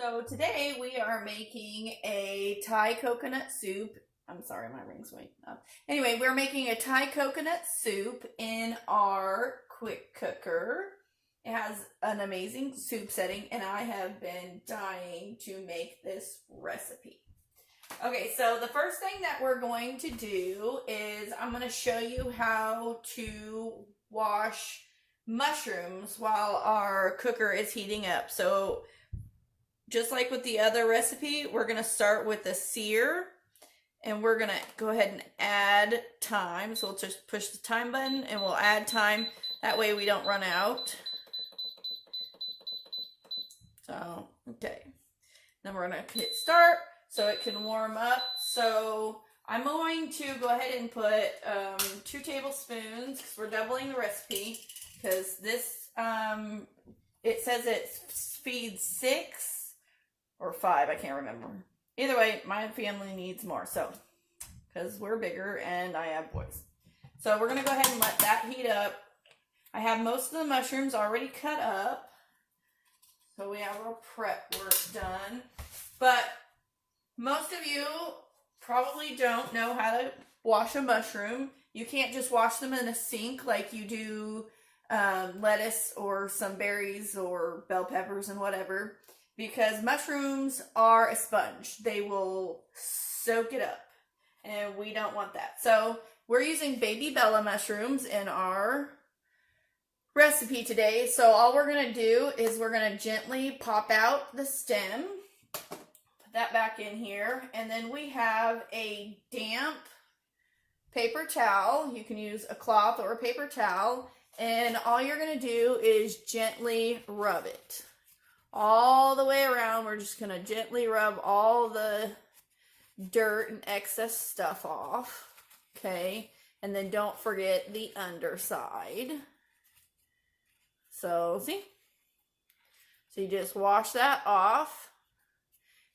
So today we are making a Thai coconut soup. I'm sorry, my ring's waiting up. Anyway, we're making a Thai coconut soup in our quick cooker. It has an amazing soup setting, and I have been dying to make this recipe. Okay, so the first thing that we're going to do is I'm going to show you how to wash mushrooms while our cooker is heating up. So just like with the other recipe, we're going to start with the sear, and we're going to go ahead and add time. So we'll just push the time button and we'll add time. That way we don't run out. So, okay. Then we're going to hit start so it can warm up. So I'm going to go ahead and put 2 tablespoons, because we're doubling the recipe, because this, it says it feeds 6 or 5, I can't remember. Either way, my family needs more, so, because we're bigger and I have boys. So we're going to go ahead and let that heat up. I have most of the mushrooms already cut up, so we have our prep work done. But most of you probably don't know how to wash a mushroom. You can't just wash them in a sink like you do lettuce or some berries or bell peppers and whatever, because mushrooms are a sponge. They will soak it up, and we don't want that. So we're using baby Bella mushrooms in our recipe today. So all we're going to do is we're going to gently pop out the stem, put that back in here, and then we have a damp paper towel. You can use a cloth or a paper towel, and all you're going to do is gently rub it all the way around. We're just going to gently rub all the dirt and excess stuff off. Okay, and then don't forget the underside. So, see? So you just wash that off.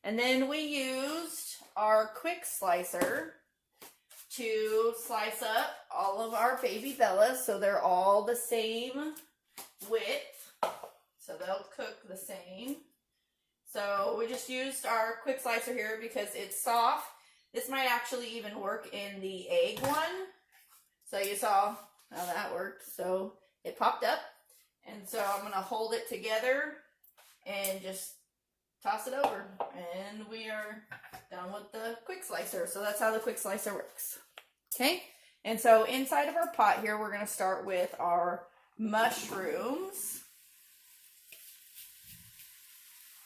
And then we used our quick slicer to slice up all of our baby Bellas so they're all the same width. So they'll cook the same. So we just used our quick slicer here because it's soft. This might actually even work in the egg one. So you saw how that worked. So it popped up. And so I'm going to hold it together and just toss it over. And we are done with the quick slicer. So that's how the quick slicer works. Okay? And so inside of our pot here, we're going to start with our mushrooms.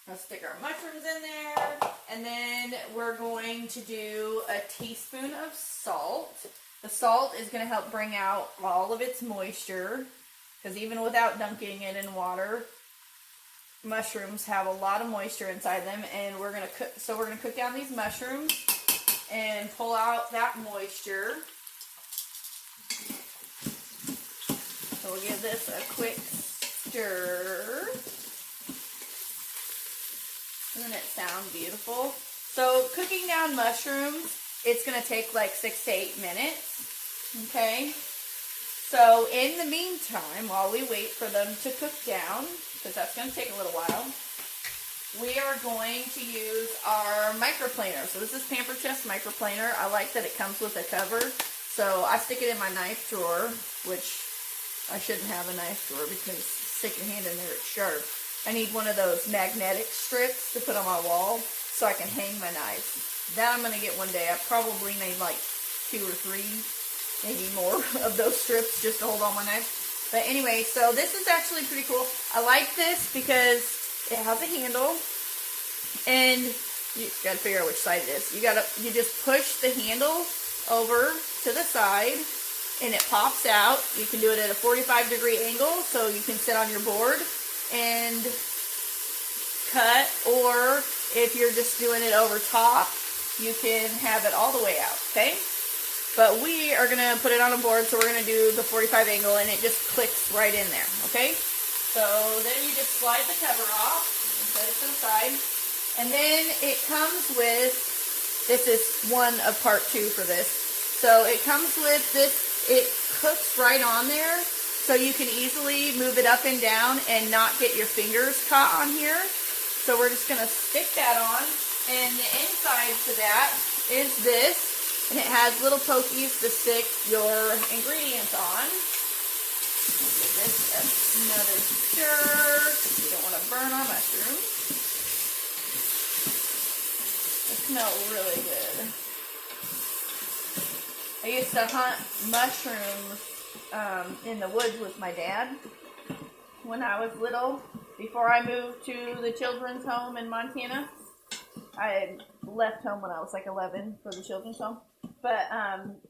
Let's stick our mushrooms in there. And then we're going to do a teaspoon of salt. The salt is going to help bring out all of its moisture, because even without dunking it in water, mushrooms have a lot of moisture inside them, and we're gonna cook. So we're gonna cook down these mushrooms and pull out that moisture. So we'll give this a quick stir. Doesn't it sound beautiful? So cooking down mushrooms, it's gonna take like 6 to 8 minutes. Okay. So in the meantime, while we wait for them to cook down, because that's going to take a little while, we are going to use our microplaner. So this is Pampered microplaner. I like that it comes with a cover. So I stick it in my knife drawer, which I shouldn't have a knife drawer because stick your hand in there, it's sharp. I need one of those magnetic strips to put on my wall so I can hang my knife. That I'm going to get one day. I probably need like 2 or 3, maybe more of those strips just to hold on my knife. But anyway, so this is actually pretty cool. I like this because it has a handle, and you gotta figure out which side it is. You just push the handle over to the side, and it pops out. You can do it at a 45-degree angle, so you can sit on your board and cut, or if you're just doing it over top, you can have it all the way out, okay? But we are going to put it on a board, so we're going to do the 45 angle, and it just clicks right in there, okay? So then you just slide the cover off and set it to the side. And then it comes with, this is one of part 2 for this. So it comes with this, it cooks right on there, so you can easily move it up and down and not get your fingers caught on here. So we're just gonna stick that on, and the inside to that is this, and it has little pokies to stick your ingredients on. Give this another stir. We don't want to burn our mushrooms. They smell really good. I used to hunt mushrooms in the woods with my dad when I was little. Before I moved to the children's home in Montana. I left home when I was like 11 for the children's home. But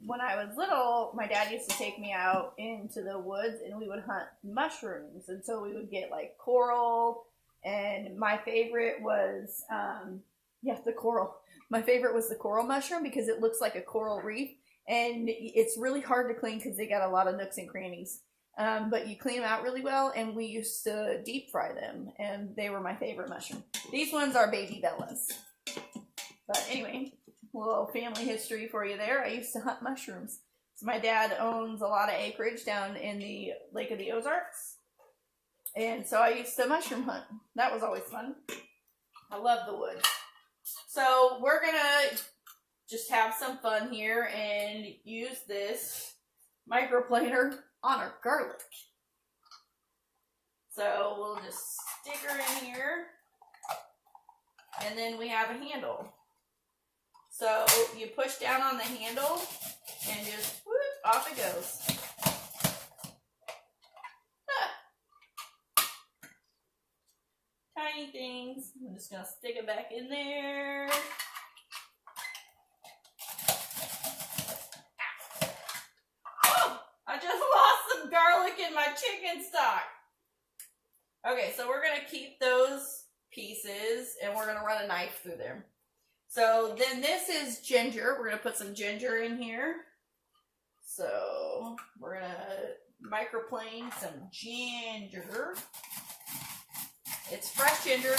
when I was little, my dad used to take me out into the woods and we would hunt mushrooms. And so we would get like coral, and my favorite was, the coral. My favorite was the coral mushroom because it looks like a coral reef. And it's really hard to clean because they got a lot of nooks and crannies. But you clean them out really well, and we used to deep fry them, and they were my favorite mushroom. These ones are baby bellas. But anyway, a little family history for you there. I used to hunt mushrooms. So my dad owns a lot of acreage down in the Lake of the Ozarks. And so I used to mushroom hunt. That was always fun. I love the woods. So we're going to just have some fun here and use this microplaner on our garlic. So we'll just stick her in here, and then we have a handle. So you push down on the handle and just whoop, off it goes. Tiny things. I'm just gonna stick it back in there. I just lost some garlic in my chicken stock. Okay, so we're going to keep those pieces, and we're going to run a knife through there. So then this is ginger. We're going to put some ginger in here. So we're going to microplane some ginger. It's fresh ginger.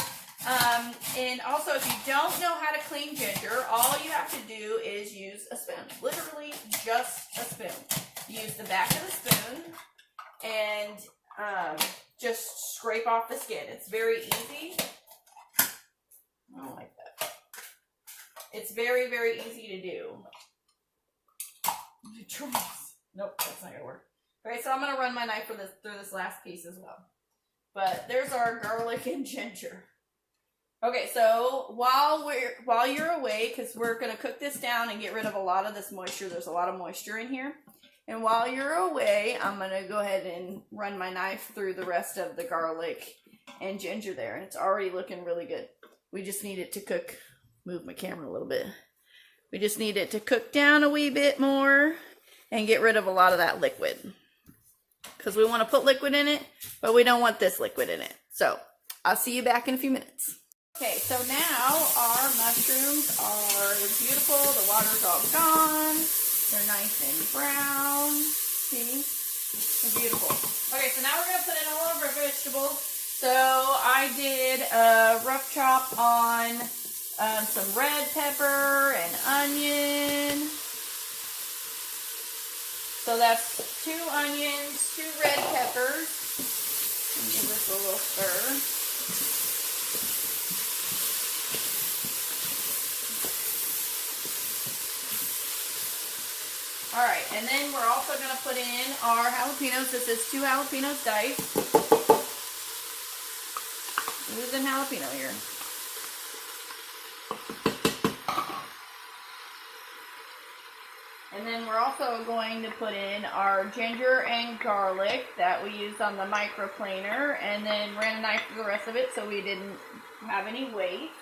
And also, if you don't know how to clean ginger, all you have to do is use a spoon. Literally just a spoon. Use the back of the spoon and just scrape off the skin. It's very easy. I don't like that. It's very, very easy to do. Nope, that's not going to work. Okay, so I'm going to run my knife through this last piece as well. But there's our garlic and ginger. Okay, so while you're away, because we're going to cook this down and get rid of a lot of this moisture. There's a lot of moisture in here. And while you're away, I'm going to go ahead and run my knife through the rest of the garlic and ginger there. And it's already looking really good. We just need it to cook. Move my camera a little bit. We just need it to cook down a wee bit more and get rid of a lot of that liquid. Because we want to put liquid in it, but we don't want this liquid in it. So I'll see you back in a few minutes. Okay, so now our mushrooms are beautiful. The water's all gone. They're nice and brown. See? They're beautiful. Okay, so now we're going to put in all of our vegetables. So I did a rough chop on some red pepper and onion. So that's 2 onions, 2 red peppers. Give this a little stir. Alright, and then we're also going to put in our jalapenos. This is 2 jalapenos diced. Using jalapeno here. And then we're also going to put in our ginger and garlic that we used on the microplaner, and then ran a knife through the rest of it so we didn't have any waste.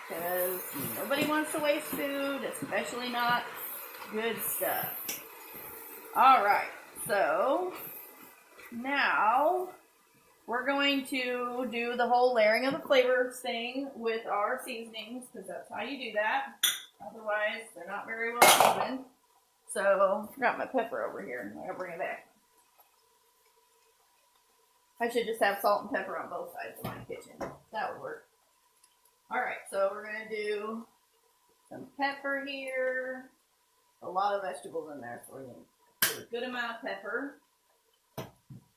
Because nobody wants to waste food, especially not good stuff. Alright, so now we're going to do the whole layering of the flavors thing with our seasonings, because that's how you do that. Otherwise, they're not very well seasoned. So, I forgot my pepper over here. I gotta bring it back. I should just have salt and pepper on both sides of my kitchen. That would work. Alright, so we're gonna do some pepper here. A lot of vegetables in there, so we're gonna do a good amount of pepper.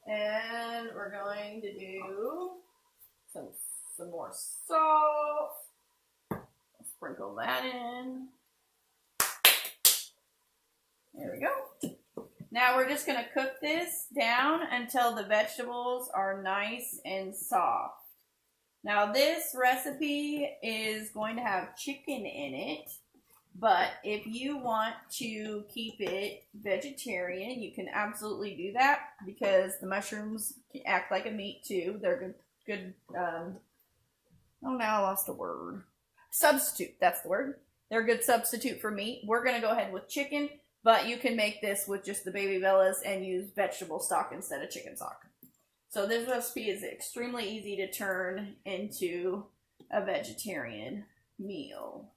And we're going to do some some more salt. Sprinkle that in. There we go. Now we're just going to cook this down until the vegetables are nice and soft. Now this recipe is going to have chicken in it, but if you want to keep it vegetarian, you can absolutely do that because the mushrooms act like a meat too. They're good, oh now I lost the word. Substitute, that's the word. They're a good substitute for meat. We're going to go ahead with chicken, but you can make this with just the baby bellas and use vegetable stock instead of chicken stock. So this recipe is extremely easy to turn into a vegetarian meal.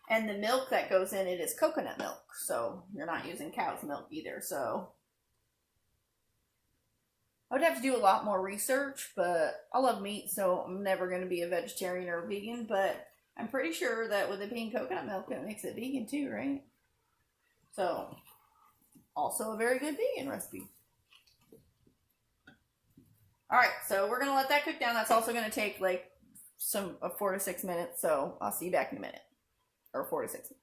And the milk that goes in it is coconut milk, so you're not using cow's milk either. So I would have to do a lot more research, but I love meat, so I'm never going to be a vegetarian or a vegan, but I'm pretty sure that with it being coconut milk, it makes it vegan too, right? So, also a very good vegan recipe. Alright, so we're going to let that cook down. That's also going to take like 4 to 6 minutes, so I'll see you back in a minute. Or 4 to 6 minutes.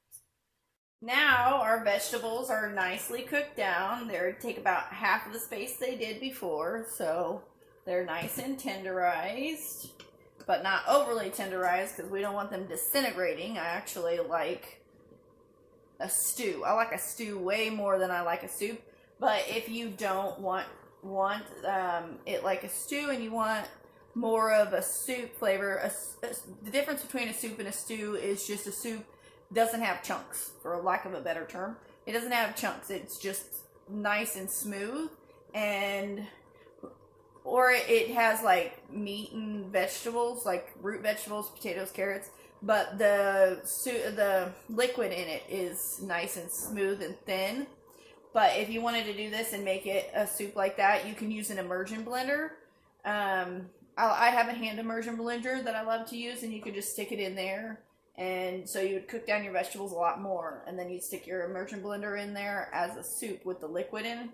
Now our vegetables are nicely cooked down. They take about half of the space they did before, so they're nice and tenderized, but not overly tenderized because we don't want them disintegrating. I actually like a stew. I like a stew way more than I like a soup, but if you don't want it like a stew and you want more of a soup flavor, the difference between a soup and a stew is just a soup doesn't have chunks, for lack of a better term. It doesn't have chunks. It's just nice and smooth, or it has like meat and vegetables, like root vegetables, potatoes, carrots, but the liquid in it is nice and smooth and thin. But if you wanted to do this and make it a soup like that, you can use an immersion blender. I have a hand immersion blender that I love to use, and you could just stick it in there. And so you would cook down your vegetables a lot more, and then you'd stick your immersion blender in there as a soup with the liquid in.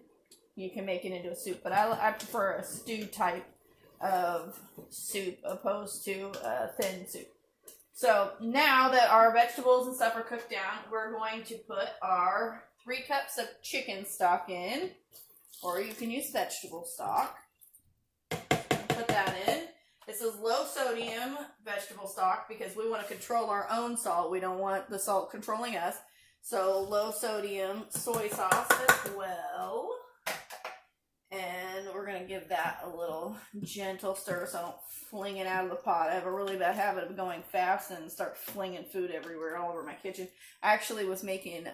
You can make it into a soup, but I prefer a stew type of soup opposed to a thin soup. So now that our vegetables and stuff are cooked down, we're going to put our 3 cups of chicken stock in, or you can use vegetable stock. Put that in. This is low sodium vegetable stock because we want to control our own salt. We don't want the salt controlling us. So low sodium soy sauce as well. And we're going to give that a little gentle stir so I don't fling it out of the pot. I have a really bad habit of going fast and start flinging food everywhere all over my kitchen. I actually was making,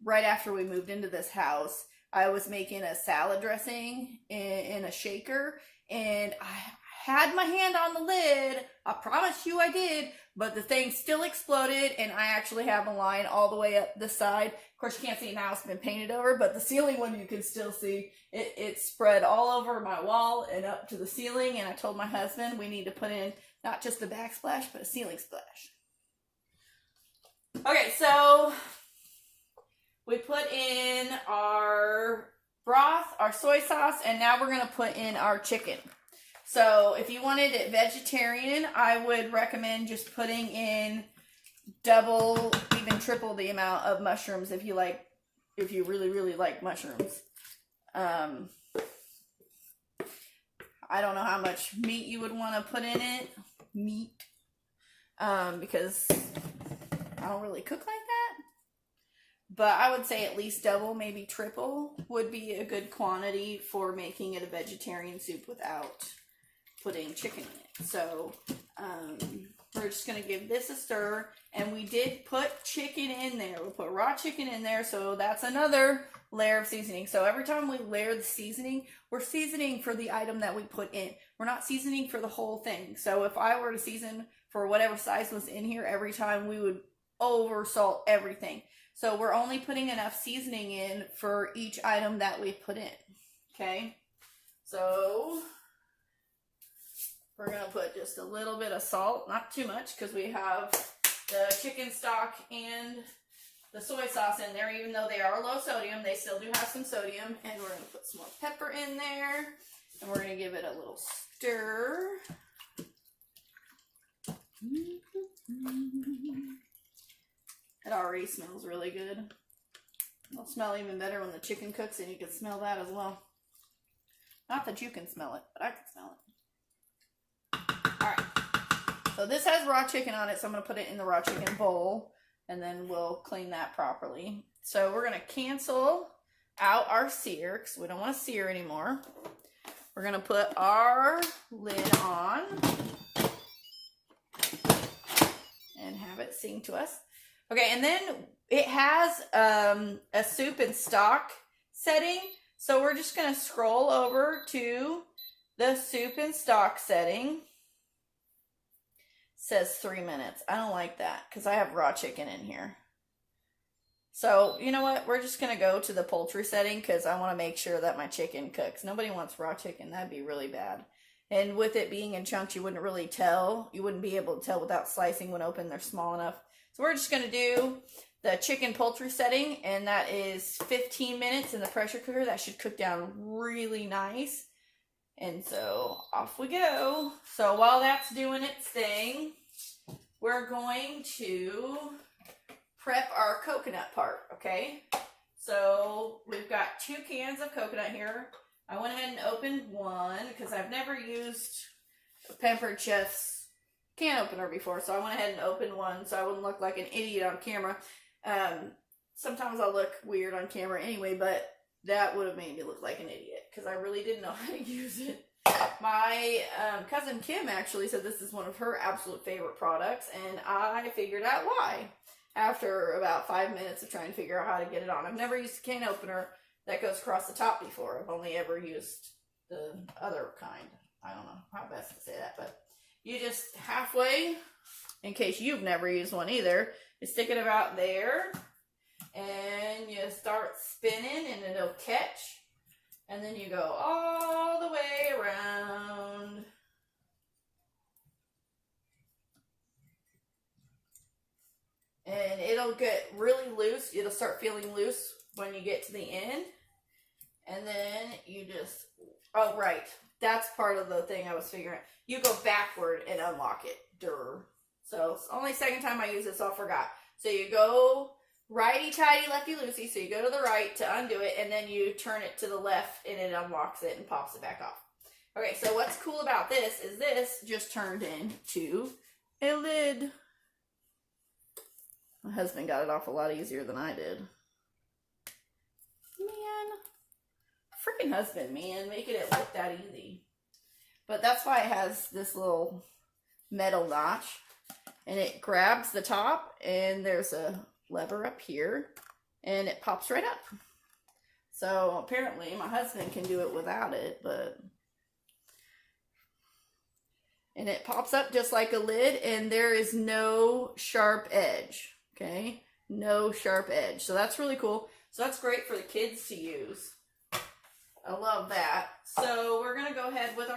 right after we moved into this house, I was making a salad dressing in a shaker, and I had my hand on the lid. I promise you I did, but the thing still exploded, and I actually have a line all the way up the side. Of course, you can't see it now, it's been painted over, but the ceiling one you can still see. It spread all over my wall and up to the ceiling, and I told my husband we need to put in not just a backsplash, but a ceiling splash. Okay, so we put in our broth, our soy sauce, and now we're going to put in our chicken. So if you wanted it vegetarian, I would recommend just putting in double, even triple the amount of mushrooms if you really, really like mushrooms. I don't know how much meat you would want to put in it. Because I don't really cook like that. But I would say at least double, maybe triple would be a good quantity for making it a vegetarian soup without putting chicken in it. So we're just going to give this a stir. And we did put chicken in there. We'll put raw chicken in there. So that's another layer of seasoning. So every time we layer the seasoning, we're seasoning for the item that we put in. We're not seasoning for the whole thing. So if I were to season for whatever size was in here every time, we would over salt everything. So we're only putting enough seasoning in for each item that we put in. Okay? So we're going to put just a little bit of salt, not too much, because we have the chicken stock and the soy sauce in there. Even though they are low sodium, they still do have some sodium. And we're going to put some more pepper in there. And we're going to give it a little stir. It already smells really good. It'll smell even better when the chicken cooks, and you can smell that as well. Not that you can smell it, but I can smell it. Alright. So this has raw chicken on it, so I'm going to put it in the raw chicken bowl, and then we'll clean that properly. So we're going to cancel out our sear, because we don't want to sear anymore. We're going to put our lid on and have it sing to us. Okay, and then it has a soup and stock setting. So we're just going to scroll over to the soup and stock setting. It says 3 minutes. I don't like that because I have raw chicken in here. So, you know what? We're just going to go to the poultry setting because I want to make sure that my chicken cooks. Nobody wants raw chicken. That'd be really bad. And with it being in chunks, you wouldn't really tell. You wouldn't be able to tell without slicing when open. They're small enough. So we're just going to do the chicken poultry setting, and that is 15 minutes in the pressure cooker. That should cook down really nice. And so off we go. So while that's doing its thing, we're going to prep our coconut part, okay? So we've got 2 cans of coconut here. I went ahead and opened one because I've never used Pampered Chef's can opener before, so I went ahead and opened one so I wouldn't look like an idiot on camera. Sometimes I look weird on camera anyway, but that would have made me look like an idiot because I really didn't know how to use it. My cousin Kim actually said this is one of her absolute favorite products, and I figured out why after about 5 minutes of trying to figure out how to get it on. I've never used a can opener that goes across the top before. I've only ever used the other kind. I don't know how best to say that, but you just halfway, in case you've never used one either, you stick it about there, and you start spinning, and it'll catch, and then you go all the way around. And it'll get really loose. It'll start feeling loose when you get to the end. And then you just, oh, right. That's part of the thing I was figuring out. You go backward and unlock it. Durr. So it's only second time I use it, so I forgot. So you go righty-tighty, lefty-loosey. So you go to the right to undo it, and then you turn it to the left, and it unlocks it and pops it back off. Okay, so what's cool about this is this just turned into a lid. My husband got it off a lot easier than I did. Man. Freaking husband, man. Making it look that easy. But that's why it has this little metal notch. And it grabs the top, and there's a lever up here. And it pops right up. So apparently my husband can do it without it, but... And it pops up just like a lid, and there is no sharp edge. Okay, no sharp edge. So that's really cool. So that's great for the kids to use. I love that. So we're going to go ahead with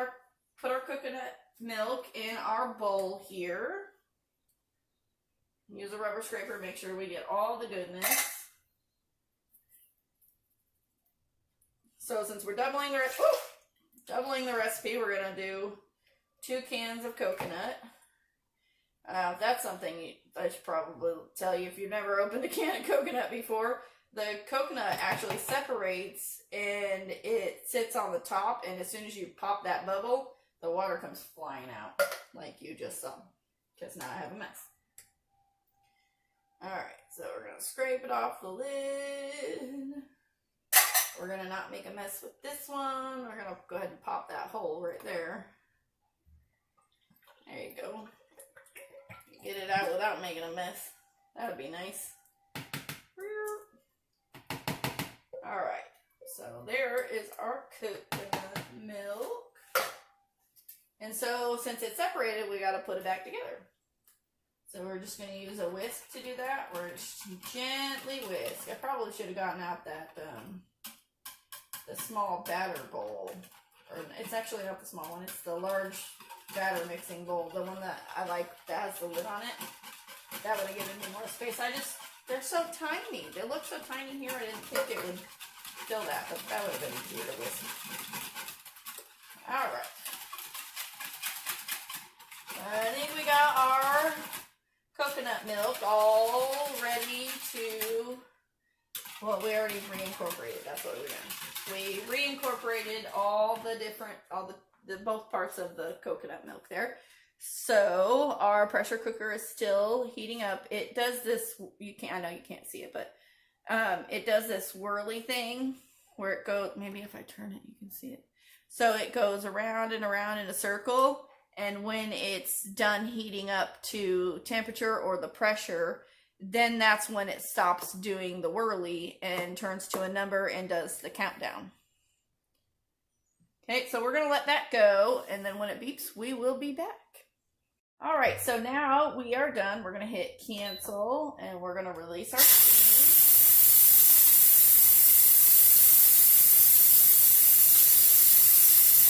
put our coconut milk in our bowl here. Use a rubber scraper, make sure we get all the goodness. So since we're doubling the recipe, we're going to do 2 cans of coconut. That's something I should probably tell you if you've never opened a can of coconut before. The coconut actually separates and it sits on the top, and as soon as you pop that bubble, the water comes flying out like you just saw. Because now I have a mess. Alright, so we're going to scrape it off the lid. We're going to not make a mess with this one. We're going to go ahead and pop that hole right there. There you go. Get it out without making a mess. That would be nice. Alright, so there is our coconut milk. And so since it's separated, we got to put it back together. So we're just going to use a whisk to do that. We're just gently whisk. I probably should have gotten out that the small batter bowl. Or it's actually not the small one. It's the large batter mixing bowl, the one that I like that has the lid on it. That would have given me more space. They're so tiny. They look so tiny here. I didn't think it would fill that, but that would have been easier to whisk. Alright. I think we got our coconut milk all ready to, well, we already reincorporated. That's what we're doing. We reincorporated all the both parts of the coconut milk there. So our pressure cooker is still heating up. It does this, I know you can't see it, but it does this whirly thing where it goes, maybe if I turn it, you can see it. So it goes around and around in a circle. And when it's done heating up to temperature or the pressure, then that's when it stops doing the whirly and turns to a number and does the countdown. Okay, so we're going to let that go, and then when it beeps, we will be back. All right, so now we are done. We're going to hit cancel, and we're going to release our steam.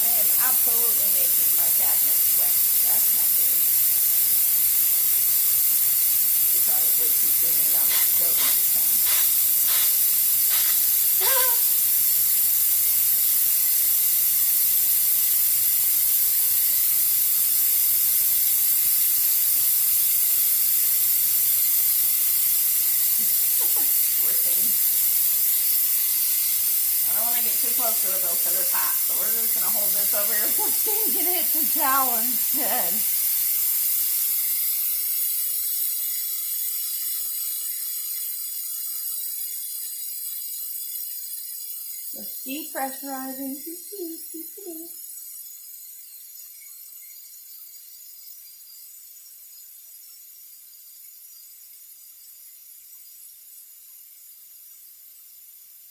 I am absolutely making my cabinet wet. That's not good. We probably keep doing it on the stove next time. I don't want to get too close to it though because it's hot. So we're just going to hold this over here so Steam can hit the towel instead. Just depressurizing.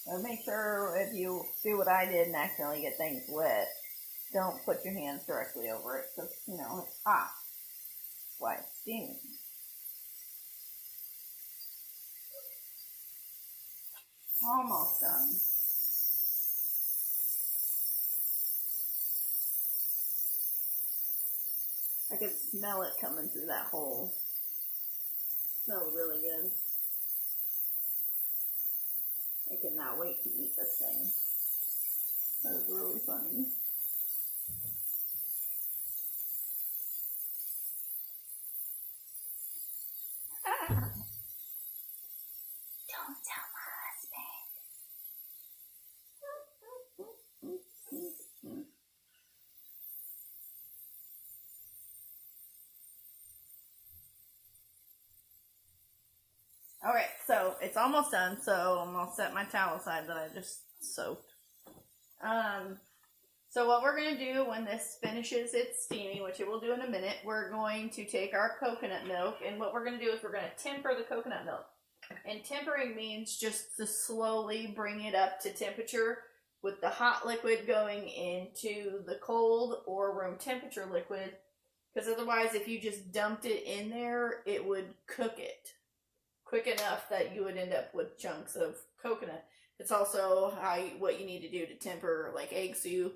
So make sure if you do what I did and accidentally get things wet, don't put your hands directly over it because, you know, it's hot. That's why it's steaming. Almost done. I could smell it coming through that hole. It smells really good. I cannot wait to eat this thing. That is really funny. Don't tell my husband. Alright, so it's almost done, so I'm going to set my towel aside that I just soaked. So what we're going to do when this finishes its steaming, which it will do in a minute, we're going to take our coconut milk, and what we're going to do is we're going to temper the coconut milk. And tempering means just to slowly bring it up to temperature with the hot liquid going into the cold or room temperature liquid, because otherwise if you just dumped it in there, it would cook it quick enough that you would end up with chunks of coconut. It's also what you need to do to temper like eggs so you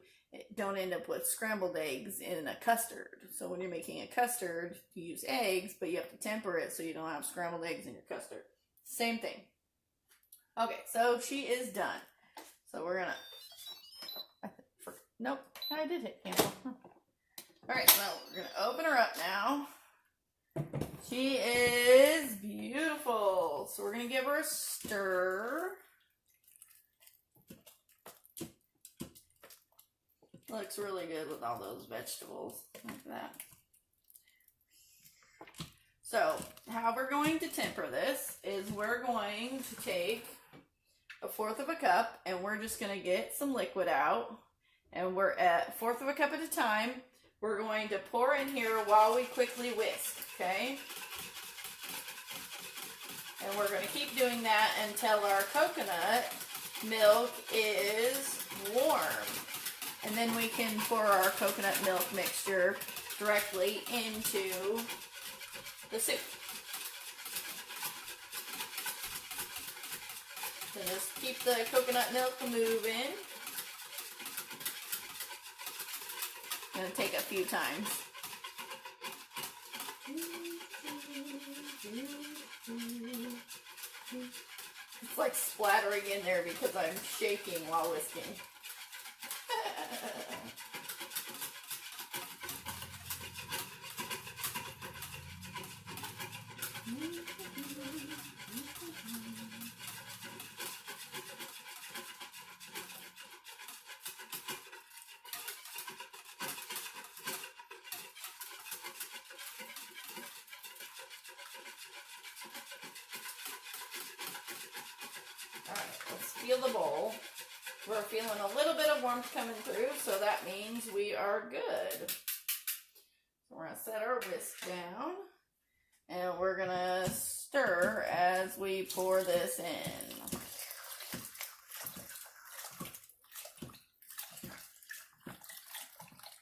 don't end up with scrambled eggs in a custard. So when you're making a custard, you use eggs, but you have to temper it so you don't have scrambled eggs in your custard. Same thing. Okay, so she is done. So we're gonna, nope, I did hit cancel. Alright, so we're gonna open her up now. She is beautiful. So we're going to give her a stir. Looks really good with all those vegetables like that. So how we're going to temper this is we're going to take 1/4 of a cup and we're just going to get some liquid out. And we're at 1/4 of a cup at a time. We're going to pour in here while we quickly whisk, okay? And we're going to keep doing that until our coconut milk is warm. And then we can pour our coconut milk mixture directly into the soup. So just keep the coconut milk moving. I'm going to take a few times. It's like splattering in there because I'm shaking while whisking. Let's feel the bowl. We're feeling a little bit of warmth coming through, so that means we are good. So we're going to set our whisk down, and we're going to stir as we pour this in.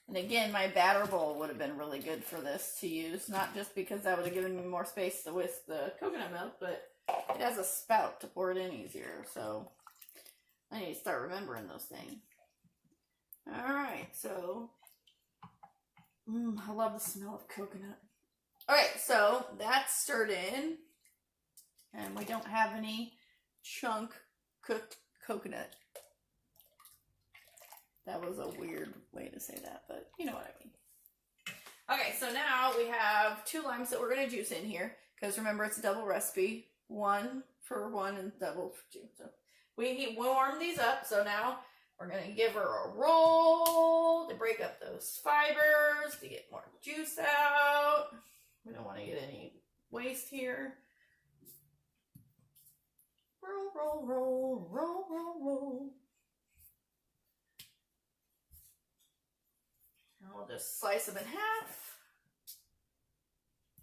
And again, my batter bowl would have been really good for this to use, not just because that would have given me more space to whisk the coconut milk, but it has a spout to pour it in easier, so I need to start remembering those things. Alright, so, I love the smell of coconut. Alright, so that's stirred in, and we don't have any chunk cooked coconut. That was a weird way to say that, but you know what I mean. Okay, so now we have 2 limes that we're going to juice in here, because remember it's a double recipe. 1 for 1 and double for 2. So we warm these up, so now we're going to give her a roll to break up those fibers, to get more juice out. We don't want to get any waste here. Roll, roll, roll, roll, roll, roll. And we'll just slice them in half,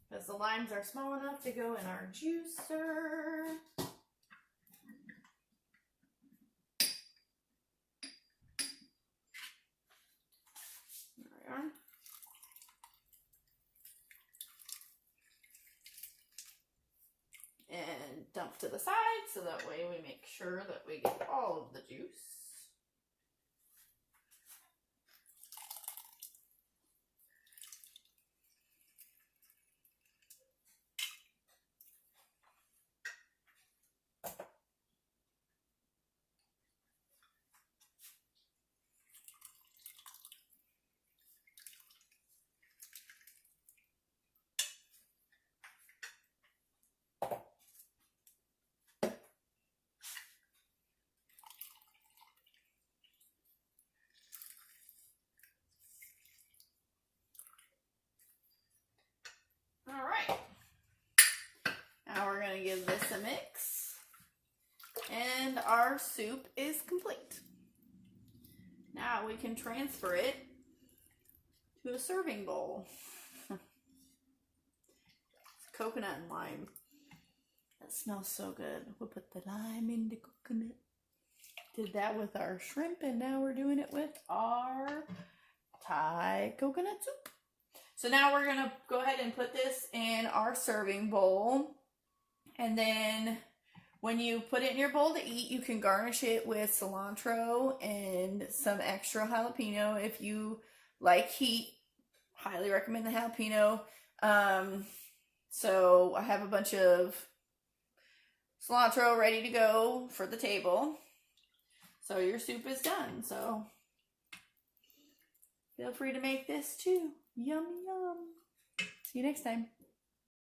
because the limes are small enough to go in our juicer. There we are. And dump to the side, so that way we make sure that we get all of the juice. Alright, now we're going to give this a mix, and our soup is complete. Now we can transfer it to a serving bowl. It's coconut and lime. That smells so good. We'll put the lime in the coconut. Did that with our shrimp, and now we're doing it with our Thai coconut soup. So now we're going to go ahead and put this in our serving bowl. And then when you put it in your bowl to eat, you can garnish it with cilantro and some extra jalapeno if you like heat. Highly recommend the jalapeno. So I have a bunch of cilantro ready to go for the table. So your soup is done. So feel free to make this too. Yum, yum. See you next time.